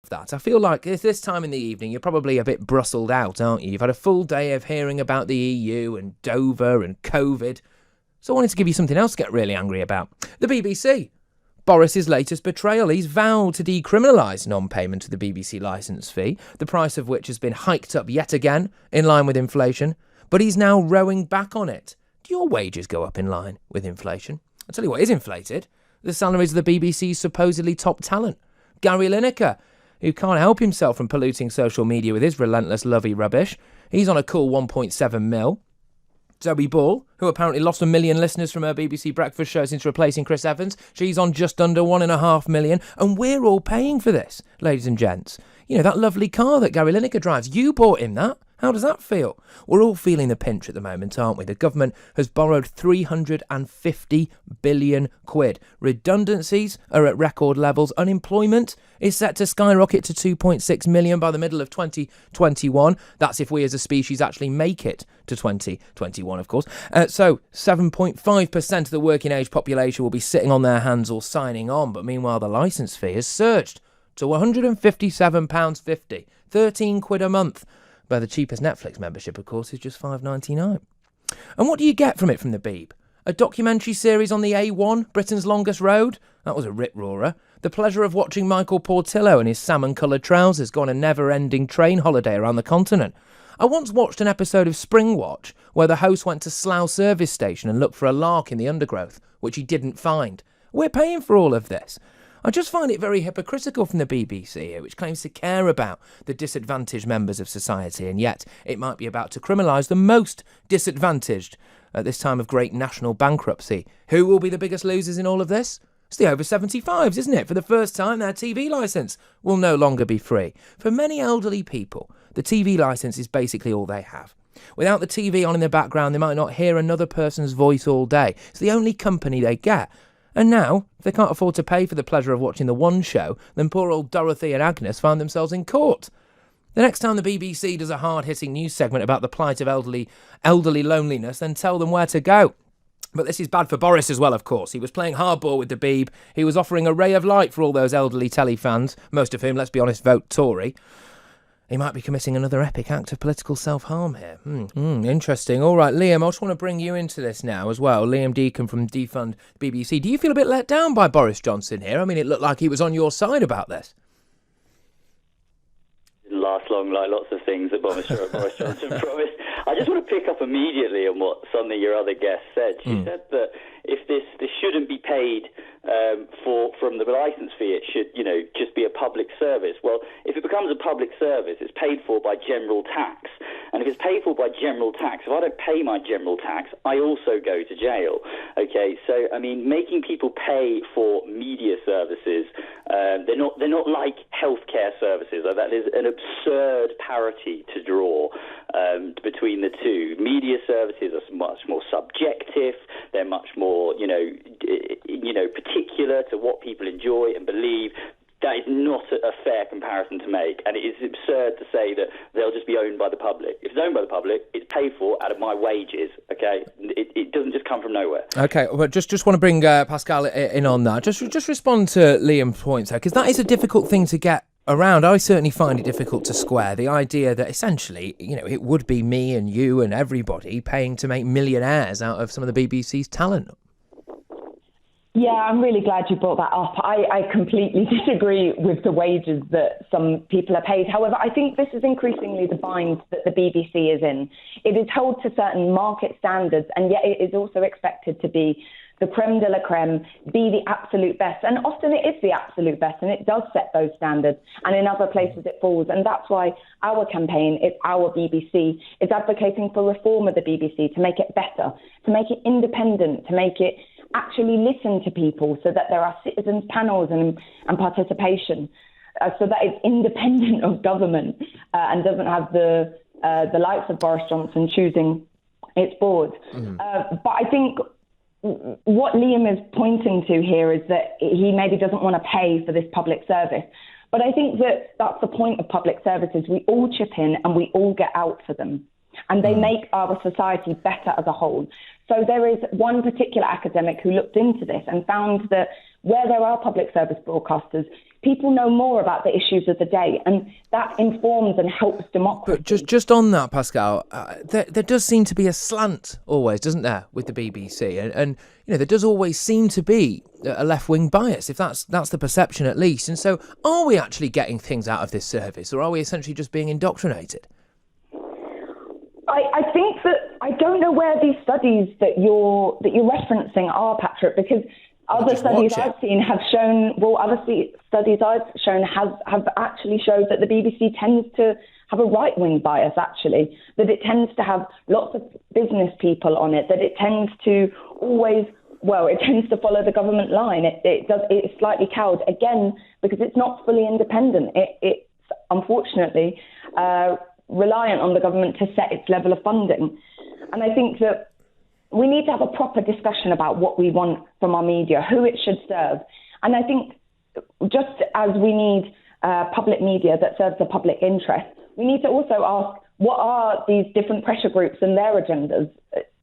that. I feel like it's this time in the evening, you're probably a bit brustled out, aren't you? You've had a full day of hearing about the EU and Dover and COVID. So I wanted to give you something else to get really angry about. The BBC. Boris's latest betrayal. He's vowed to decriminalise non-payment of the BBC licence fee, the price of which has been hiked up yet again in line with inflation. But he's now rowing back on it. Do your wages go up in line with inflation? I'll tell you what is inflated. The salaries of the BBC's supposedly top talent. Gary Lineker, who can't help himself from polluting social media with his relentless lovey rubbish. He's on a cool 1.7 mil. Zoe Ball, who apparently lost 1 million listeners from her BBC breakfast show since replacing Chris Evans. She's on just under 1.5 million. And we're all paying for this, ladies and gents. You know, that lovely car that Gary Lineker drives. You bought him that. How does that feel? We're all feeling the pinch at the moment, aren't we? The government has borrowed 350 billion quid. Redundancies are at record levels. Unemployment is set to skyrocket to 2.6 million by the middle of 2021. That's if we as a species actually make it to 2021, of course. So 7.5% of the working age population will be sitting on their hands or signing on. But meanwhile, the licence fee has surged to £157.50, 13 quid a month. But the cheapest Netflix membership, of course, is just $5.99. And what do you get from it from the Beeb? A documentary series on the A1, Britain's longest road? That was a rip-roarer. The pleasure of watching Michael Portillo in his salmon-coloured trousers go on a never-ending train holiday around the continent. I once watched an episode of Springwatch where the host went to Slough service station and looked for a lark in the undergrowth, which he didn't find. We're paying for all of this. I just find it very hypocritical from the BBC, which claims to care about the disadvantaged members of society, and yet it might be about to criminalise the most disadvantaged at this time of great national bankruptcy. Who will be the biggest losers in all of this? It's the over 75s, isn't it? For the first time, their TV licence will no longer be free. For many elderly people, the TV licence is basically all they have. Without the TV on in the background, they might not hear another person's voice all day. It's the only company they get. And now, if they can't afford to pay for the pleasure of watching the one show, then poor old Dorothy and Agnes find themselves in court. The next time the BBC does a hard-hitting news segment about the plight of elderly loneliness, then tell them where to go. But this is bad for Boris as well, of course. He was playing hardball with the Beeb. He was offering a ray of light for all those elderly telly fans, most of whom, let's be honest, vote Tory. He might be committing another epic act of political self-harm here. Interesting. All right, Liam, I just want to bring you into this now as well. Liam Deacon from Defund BBC. Do you feel a bit let down by Boris Johnson here? I mean, it looked like he was on your side about this. Didn't last long, like lots of things that Boris Johnson promised. I just want to pick up immediately on what something your other guest said. She said that if this shouldn't be paid from the licence fee, it should, just be a public service. Well, if it becomes a public service, it's paid for by general tax. And if it's paid for by general tax, if I don't pay my general tax, I also go to jail. Okay, so, I mean, making people pay for media services, they're not like healthcare services. That is an absurd parity to draw between the two. Media services are much more subjective. They're much more, particular to what people enjoy and believe. That is not a fair comparison to make, and it is absurd to say that they'll just be owned by the public. If it's owned by the public, it's paid for out of my wages, okay? It doesn't just come from nowhere. Okay, well, just want to bring Pascal in on that. Just respond to Liam's points, because that is a difficult thing to get around. I certainly find it difficult to square the idea that essentially, it would be me and you and everybody paying to make millionaires out of some of the BBC's talent. Yeah, I'm really glad you brought that up. I completely disagree with the wages that some people are paid. However, I think this is increasingly the bind that the BBC is in. It is held to certain market standards, and yet it is also expected to be the creme de la creme, be the absolute best. And often it is the absolute best, and it does set those standards. And in other places it falls. And that's why our campaign, It's Our BBC, is advocating for reform of the BBC to make it better, to make it independent, to make it actually listen to people so that there are citizens panels and participation, so that it's independent of government and doesn't have the likes of Boris Johnson choosing its board. But I think what Liam is pointing to here is that he maybe doesn't want to pay for this public service. But I think that that's the point of public services. We all chip in and we all get out for them. And they make our society better as a whole. So there is one particular academic who looked into this and found that where there are public service broadcasters, people know more about the issues of the day, and that informs and helps democracy. But just on that, Pascal, there does seem to be a slant always, doesn't there, with the BBC, and there does always seem to be a left-wing bias, if that's the perception at least. And so, are we actually getting things out of this service, or are we essentially just being indoctrinated? I think that I don't know where these studies that you're referencing are, Patrick, because other studies I've seen have shown, studies I've shown have actually showed that the BBC tends to have a right-wing bias, actually, that it tends to have lots of business people on it, that it tends to it tends to follow the government line. It's slightly cowed, again, because it's not fully independent. It's unfortunately reliant on the government to set its level of funding. And I think that we need to have a proper discussion about what we want from our media, who it should serve. And I think just as we need public media that serves the public interest, we need to also ask, what are these different pressure groups and their agendas?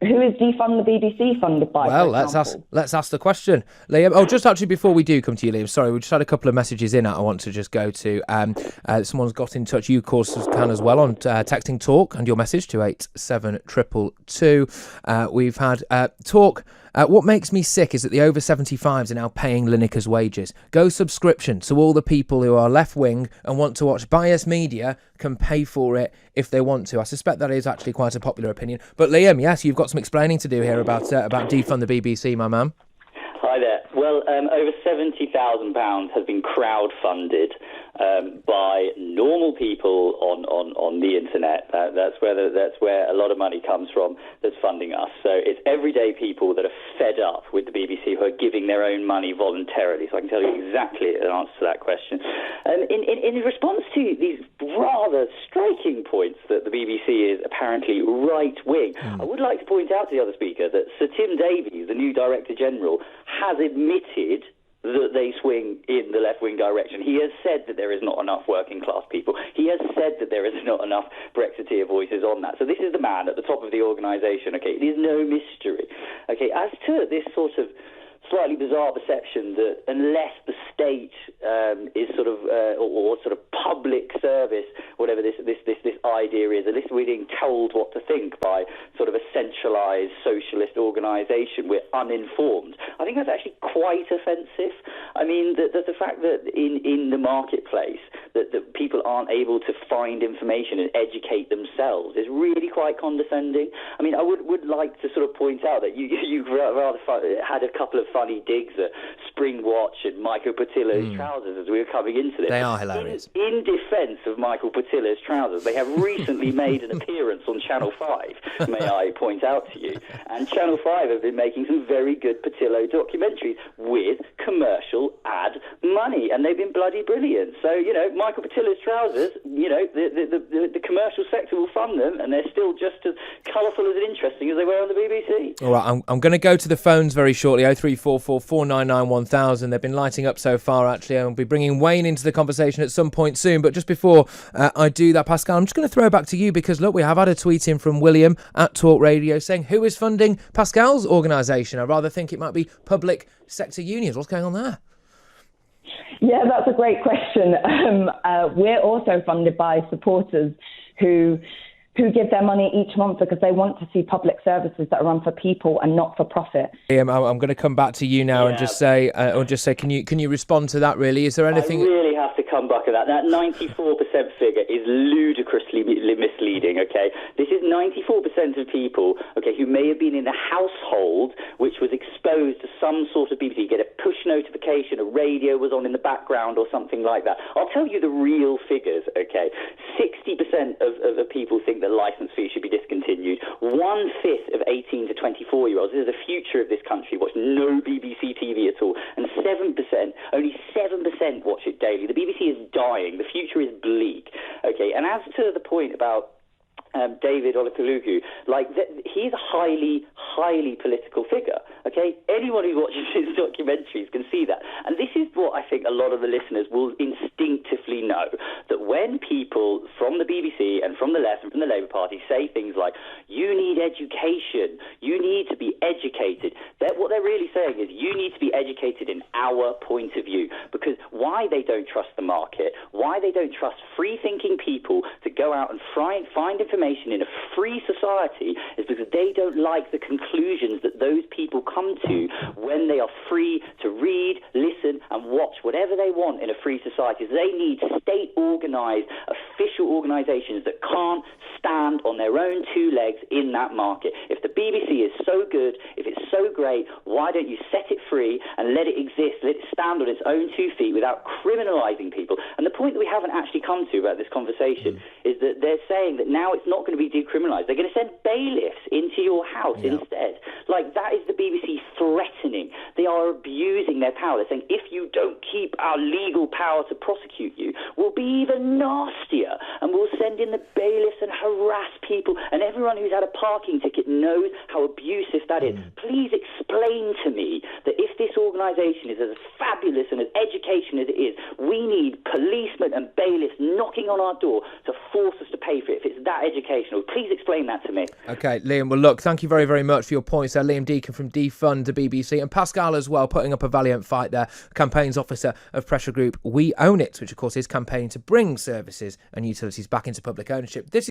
Who is Defund the BBC funded by? Well, let's ask the question, Liam. Oh, just actually before we do come to you, Liam, sorry, we just had a couple of messages in. I want to just go to. Someone's got in touch. You, of course, can as well on texting talk and your message to 87222. We've had talk. What makes me sick is that the over 75s are now paying Lineker's wages. Go subscription, so all the people who are left-wing and want to watch biased media can pay for it if they want to. I suspect that is actually quite a popular opinion. But Liam, yes, you've got some explaining to do here about defund the BBC, my man. Hi there. Well, over £70,000 has been crowd-funded by normal people on the internet. That's where a lot of money comes from that's funding us. So it's everyday people that are fed up with the BBC who are giving their own money voluntarily. So I can tell you exactly an answer to that question. In response to these rather striking points that the BBC is apparently right-wing, I would like to point out to the other speaker that Sir Tim Davies, the new Director General, has admitted that they swing in the left-wing direction. He has said that there is not enough working-class people. He has said that there is not enough Brexiteer voices on that. So this is the man at the top of the organisation, okay? It is no mystery. Okay, as to this sort of slightly bizarre perception that unless the state is sort of or sort of public service, whatever this idea is, unless we're being told what to think by sort of a centralised socialist organisation, we're uninformed. I think that's actually quite offensive. I mean, the fact that in the marketplace that people aren't able to find information and educate themselves is really quite condescending. I mean, I would like to sort of point out that you rather had a couple of funny digs at Springwatch and Michael Portillo's trousers as we were coming into this. They are hilarious. In defence of Michael Portillo's trousers, they have recently made an appearance on Channel 5, may I point out to you. And Channel 5 have been making some very good Portillo documentaries with commercial ad money, and they've been bloody brilliant. So, Michael Portillo's trousers, the commercial sector will fund them, and they're still just as colourful and interesting as they were on the BBC. All right, I'm going to go to the phones very shortly. 0344 499 1000. They've been lighting up so far, actually. I'll be bringing Wayne into the conversation at some point soon. But just before I do that, Pascal, I'm just going to throw it back to you because, look, we have had a tweet in from William at Talk Radio saying, who is funding Pascal's organisation? I rather think it might be public sector unions. What's going on there? Yeah, that's a great question. We're also funded by supporters who give their money each month because they want to see public services that are run for people and not for profit. I'm going to come back to you now and just say, can you respond to that? Really, is there anything? I really have to come back to that. That 94% figure is ludicrously misleading. Okay, this is 94% of people, okay, who may have been in a household which was exposed to some sort of BBC. You get a push notification, a radio was on in the background or something like that. I'll tell you the real figures. Okay, 60% of people think that licence fees should be discontinued. 1/5 of 18 to 24-year-olds, this is the future of this country, watch no BBC TV at all. And 7%, only 7% watch it daily. The BBC is dying. The future is bleak. Okay, and as to the point about David Olukulugu, he's a highly, highly political figure, okay? Anyone who watches his documentaries can see that. And this is what I think a lot of the listeners will instinctively know, that when people from the BBC and from the left and from the Labour Party say things like, you need education, you need to be educated, what they're really saying is you need to be educated in our point of view, because why they don't trust the market, why they don't trust free-thinking people to go out and find information in a free society is because they don't like the conclusions that those people come to when they are free to read, listen and watch whatever they want in a free society. They need state-organised, official organisations that can't stand on their own two legs in that market. If the BBC is so good, if it's so great, why don't you set it free and let it exist, let it stand on its own 2 feet without criminalising people? And the point that we haven't actually come to about this conversation is that they're saying that now it's not going to be decriminalised. They're going to send bailiffs into your house instead. That is the BBC threatening. They are abusing their power. They're saying, if you don't keep our legal power to prosecute you, we'll be even nastier and we'll send in the bailiffs and harass people. And everyone who's had a parking ticket knows how abusive that is. Please explain to me that if this organisation is as fabulous and as education as it is, we need policemen and bailiffs knocking on our door to force us to pay for it if it's that educational. Please explain that to me. OK, Liam, well, look, thank you very, very much for your points there. Liam Deacon from Defund the BBC, and Pascal as well, putting up a valiant fight there, campaigns officer of pressure group We Own It, which of course is campaigning to bring services and utilities back into public ownership. This